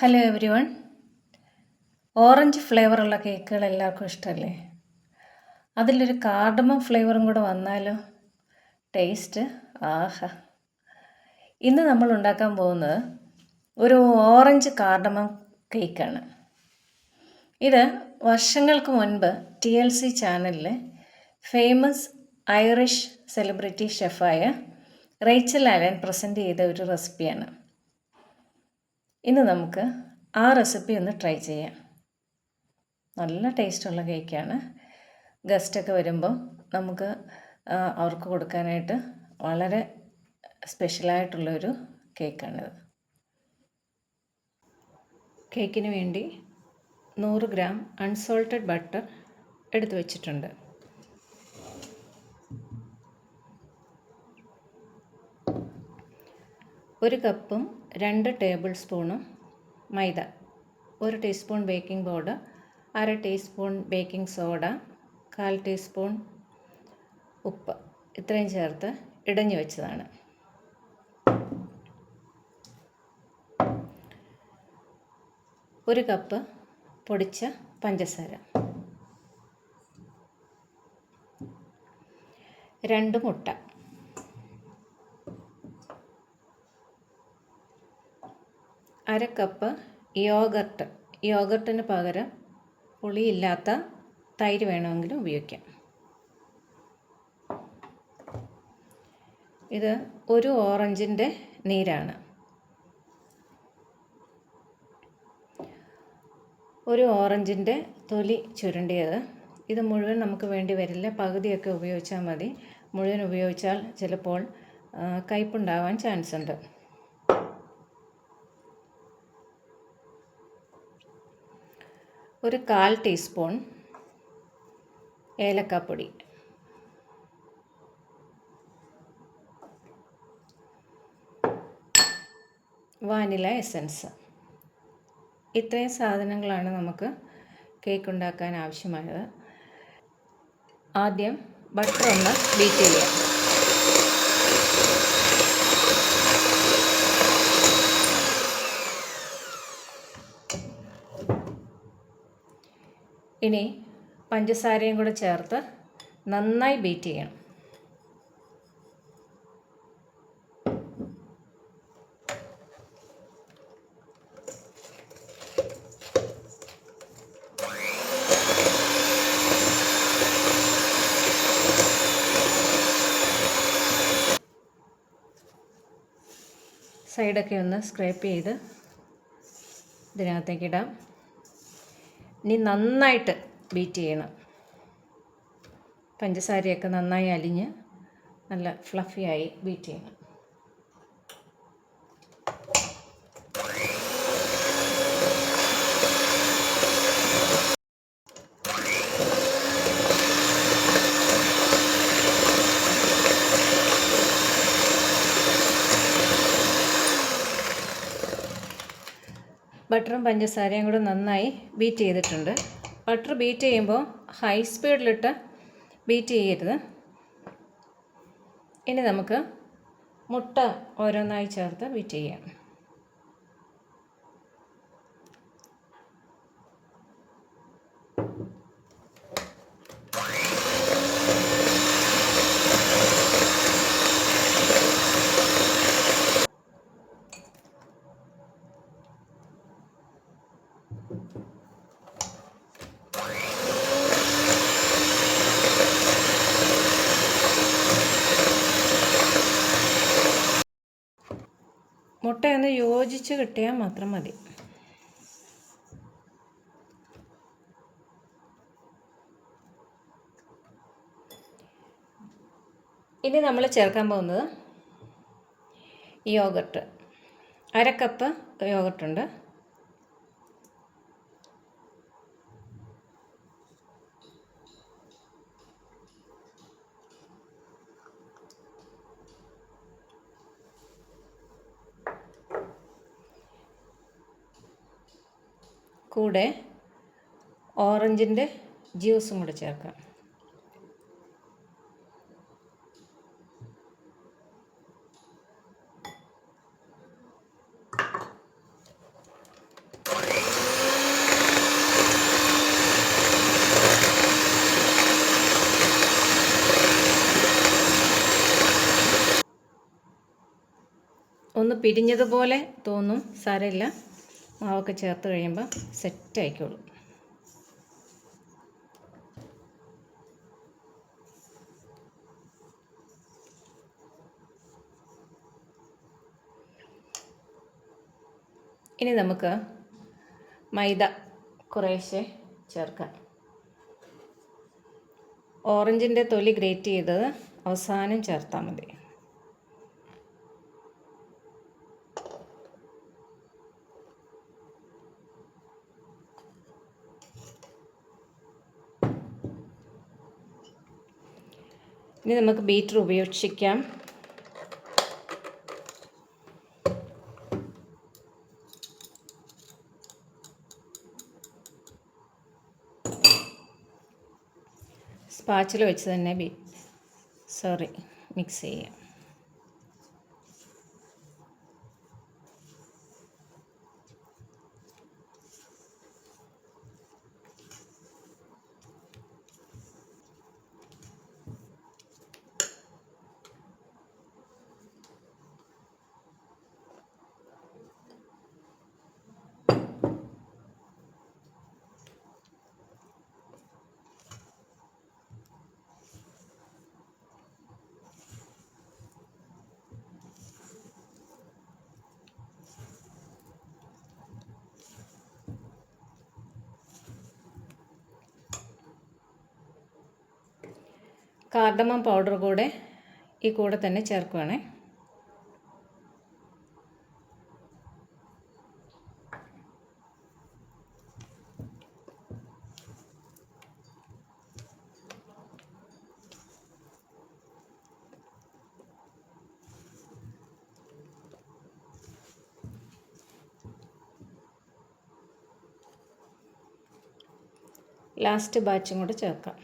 Hello every one. Orange ഫ്ലേവറുള്ള കേക്കുകൾ എല്ലാവർക്കും ഇഷ്ടമല്ലേ? അതിലൊരു കാർഡമം ഫ്ലേവറും കൂടെ വന്നാലോ? ടേസ്റ്റ് ആഹാ! ഇന്ന് നമ്മൾ ഉണ്ടാക്കാൻ പോകുന്നത് ഒരു ഓറഞ്ച് കാർഡമം കേക്കാണ്. ഇത് വർഷങ്ങൾക്ക് മുൻപ് TLC ചാനലിൽ ഫേമസ് ഐറിഷ് സെലിബ്രിറ്റി ഷെഫായ റേച്ചൽ ആലൻ പ്രസൻറ്റ് ചെയ്ത ഒരു റെസിപ്പിയാണ്. ഇന്ന് നമുക്ക് ആ റെസിപ്പി ഒന്ന് ട്രൈ ചെയ്യാം. നല്ല ടേസ്റ്റുള്ള കേക്കാണ്. ഗസ്റ്റൊക്കെ വരുമ്പോൾ നമുക്ക് അവർക്ക് കൊടുക്കാനായിട്ട് വളരെ സ്പെഷ്യലായിട്ടുള്ളൊരു കേക്കാണിത്. കേക്കിന് വേണ്ടി 100 ഗ്രാം അൺസോൾട്ടഡ് ബട്ടർ എടുത്തു വച്ചിട്ടുണ്ട്. ഒരു കപ്പും 2 ടേബിൾ സ്പൂണും മൈദ, 1 teaspoon baking powder, 1/2 teaspoon baking soda, 1/4 teaspoon ഉപ്പ്, ഇത്രയും ചേർത്ത് ഇടഞ്ഞു വെച്ചതാണ്. ഒരു കപ്പ് പൊടിച്ച പഞ്ചസാര, 2 മുട്ട, 1/2 കപ്പ് യോഗർട്ട്. യോഗർട്ടിന് പകരം പുളിയില്ലാത്ത തൈര് വേണമെങ്കിലും ഉപയോഗിക്കാം. ഇത് ഒരു ഓറഞ്ചിൻ്റെ നീരാണ്. ഒരു ഓറഞ്ചിൻ്റെ തൊലി ചുരണ്ടിയത്. ഇത് മുഴുവൻ നമുക്ക് വേണ്ടി വരില്ല, പകുതിയൊക്കെ ഉപയോഗിച്ചാൽ മതി. മുഴുവൻ ഉപയോഗിച്ചാൽ ചിലപ്പോൾ കയ്പുണ്ടാവാൻ ചാൻസ് ഉണ്ട്. ഒരു 1/4 ടീസ്പൂൺ ഏലക്കാപ്പൊടി, വാനില എസൻസ്. ഇത്രയും സാധനങ്ങളാണ് നമുക്ക് കേക്ക് ഉണ്ടാക്കാൻ ആവശ്യമായത്. ആദ്യം ബട്ടർ ഒന്ന് ബീറ്റ് ചെയ്യാം. ഇനി പഞ്ചസാരയും കൂടെ ചേർത്ത് നന്നായി ബീറ്റ് ചെയ്യണം. സൈഡൊക്കെ ഒന്ന് സ്ക്രേപ്പ് ചെയ്ത് ഇതിനകത്തേക്ക് ഇടാം. ഇനി നന്നായിട്ട് ബീറ്റ് ചെയ്യണം. പഞ്ചസാരയൊക്കെ നന്നായി അലിഞ്ഞ് നല്ല ഫ്ലഫിയായി ബീറ്റ് ചെയ്യണം. ബട്ടറും പഞ്ചസാരയും കൂടെ നന്നായി ബീറ്റ് ചെയ്തിട്ടുണ്ട്. ബട്ടർ ബീറ്റ് ചെയ്യുമ്പോൾ ഹൈ സ്പീഡിലിട്ട് ബീറ്റ് ചെയ്യരുത്. ഇനി നമുക്ക് മുട്ട ഓരോന്നായി ചേർത്ത് ബീറ്റ് ചെയ്യാം. മുട്ടയൊന്ന് യോജിച്ച് കിട്ടിയാൽ മാത്രം മതി. ഇനി നമ്മൾ ചേർക്കാൻ പോകുന്നത് യോഗർട്ട്. 1/2 കപ്പ് യോഗർട്ടുണ്ട്. കൂടെ ഓറഞ്ചിൻ്റെ ജ്യൂസും കൂടെ ചേർക്കാം. ഒന്ന് പിരിഞ്ഞതുപോലെ തോന്നും, സാരമില്ല, മാവൊക്കെ ചേർത്ത് കഴിയുമ്പോൾ സെറ്റ് ആയിക്കോളും. ഇനി നമുക്ക് മൈദ കുറേശ്ശെ ചേർക്കാം. ഓറഞ്ചിൻ്റെ തൊലി ഗ്രേറ്റ് ചെയ്തത് അവസാനം ചേർത്താൽ മതി. ഇനി നമുക്ക് ബീറ്റർ ഉപയോഗിക്കാം. സ്പാച്ചില വെച്ച് തന്നെ മിക്സ് ചെയ്യാം. കാർഡമം പൗഡർ കൂടെ ഈ കൂടെ തന്നെ ചേർക്കുകയാണേ. ലാസ്റ്റ് ബാച്ചും കൂടെ ചേർക്കാം.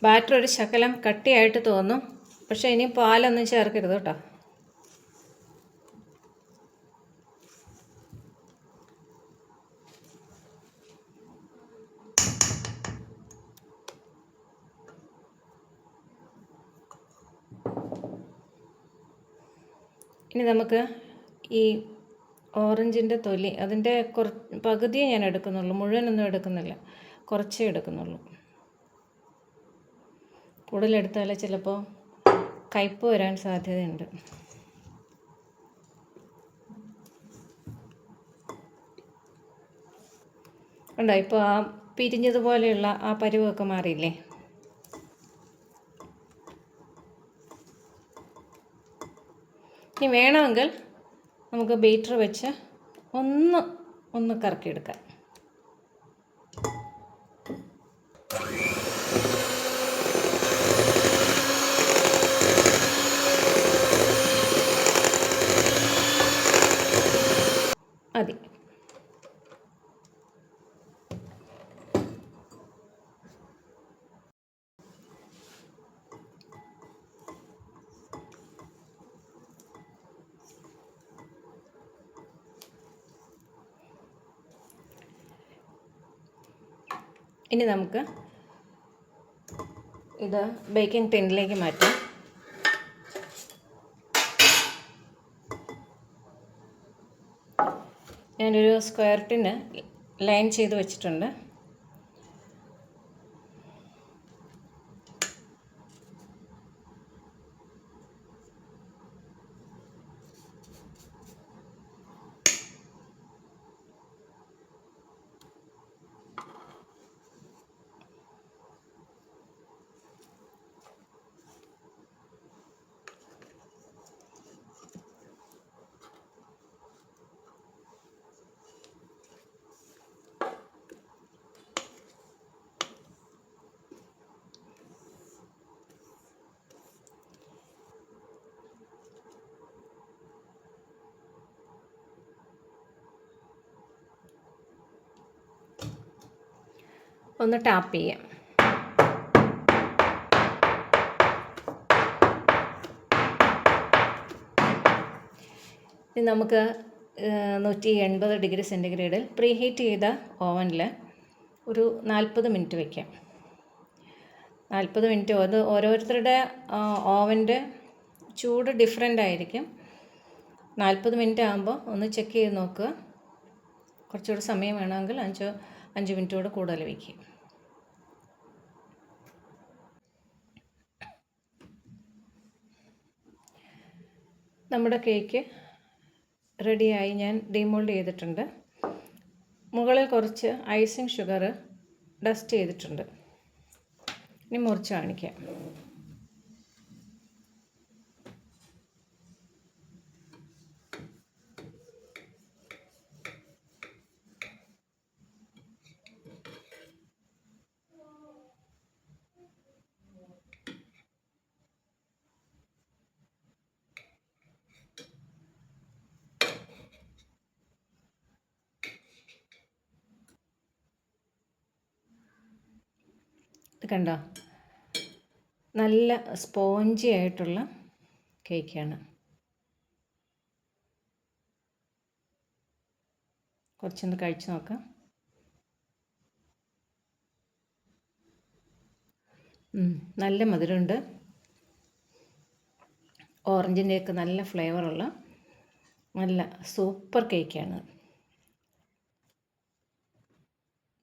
ബാറ്റർ ഒരു ശകലം കട്ടിയായിട്ട് തോന്നും, പക്ഷേ ഇനി പാലൊന്നും ചേർക്കരുത് കേട്ടോ. ഇനി നമുക്ക് ഈ ഓറഞ്ചിൻ്റെ തൊലി അതിൻ്റെ പകുതിയേ ഞാൻ എടുക്കുന്നുള്ളൂ, മുഴുവനൊന്നും എടുക്കുന്നില്ല, കുറച്ചേ എടുക്കുന്നുള്ളൂ. കൂടുതലെടുത്താൽ ചിലപ്പോൾ കയ്പ്പ് വരാൻ സാധ്യതയുണ്ട്. ഉണ്ടോ, ഇപ്പോൾ ആ പിരിഞ്ഞതുപോലെയുള്ള ആ പരുവൊക്കെ മാറിയില്ലേ? ഇനി വേണമെങ്കിൽ നമുക്ക് ബീറ്റർ വെച്ച് ഒന്ന് കറക്കിയെടുക്കാം. മതി. ഇനി നമുക്ക് ഇത് ബേക്കിംഗ് ടിന്നിലേക്ക് മാറ്റാം. ഞാനൊരു സ്ക്വയർ ടിന്ന് ലൈൻ ചെയ്ത് വെച്ചിട്ടുണ്ട്. ഒന്ന് ടാപ്പ് ചെയ്യാം. ഇനി നമുക്ക് 180 ഡിഗ്രി സെൻറ്റിഗ്രേഡിൽ പ്രീ ഹീറ്റ് ചെയ്ത ഓവനിൽ ഒരു 40 മിനിറ്റ് വയ്ക്കാം. 40 മിനിറ്റ് അത് ഓരോരുത്തരുടെ ഓവൻ്റെ ചൂട് ഡിഫറെൻ്റ് ആയിരിക്കും. 40 മിനിറ്റ് ആകുമ്പോൾ ഒന്ന് ചെക്ക് ചെയ്ത് നോക്കുക. കുറച്ചുകൂടി സമയം വേണമെങ്കിൽ 5 മിനിറ്റോട് കൂടുതൽ വയ്ക്കുക. നമ്മുടെ കേക്ക് റെഡിയായി. ഞാൻ ഡീമോൾഡ് ചെയ്തിട്ടുണ്ട്. മുകളിൽ കുറച്ച് ഐസിങ് ഷുഗർ ഡസ്റ്റ് ചെയ്തിട്ടുണ്ട്. ഇനി മുറിച്ച് കാണിക്കാം. ഇത് കണ്ടോ, നല്ല സ്പോഞ്ചി ആയിട്ടുള്ള കേക്കാണ്. കുറച്ചൊന്ന് കഴിച്ച് നോക്കാം. നല്ല മധുരമുണ്ട്. ഓറഞ്ചിൻ്റെയൊക്കെ നല്ല ഫ്ലേവറുള്ള നല്ല സൂപ്പർ കേക്കാണ്.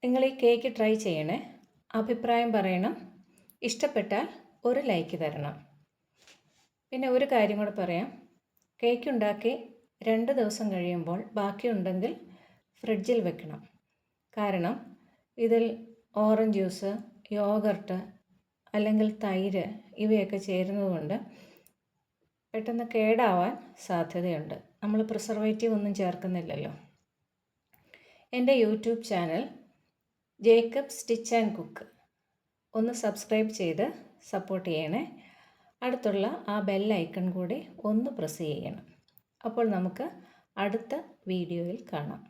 നിങ്ങൾ ഈ കേക്ക് ട്രൈ ചെയ്യണേ. അഭിപ്രായം പറയണം. ഇഷ്ടപ്പെട്ടാൽ ഒരു ലൈക്ക് തരണം. പിന്നെ ഒരു കാര്യം കൂടെ പറയാം. കേക്ക് ഉണ്ടാക്കി 2 ദിവസം കഴിയുമ്പോൾ ബാക്കിയുണ്ടെങ്കിൽ ഫ്രിഡ്ജിൽ വെക്കണം. കാരണം ഇതിൽ ഓറഞ്ച് ജ്യൂസ്, യോഗർട്ട് അല്ലെങ്കിൽ തൈര് ഇവയൊക്കെ ചേരുന്നതുകൊണ്ട് പെട്ടെന്ന് കേടാവാൻ സാധ്യതയുണ്ട്. നമ്മൾ പ്രിസർവേറ്റീവ് ഒന്നും ചേർക്കുന്നില്ലല്ലോ. എൻ്റെ YouTube channel Jacob stitch and cook ഒന്ന് സബ്സ്ക്രൈബ് ചെയ്ത് സപ്പോർട്ട് ചെയ്യണേ. അടുത്തുള്ള ആ ബെൽ ഐക്കൺ കൂടി ഒന്ന് പ്രസ് ചെയ്യണം. അപ്പോൾ നമുക്ക് അടുത്ത വീഡിയോയിൽ കാണാം.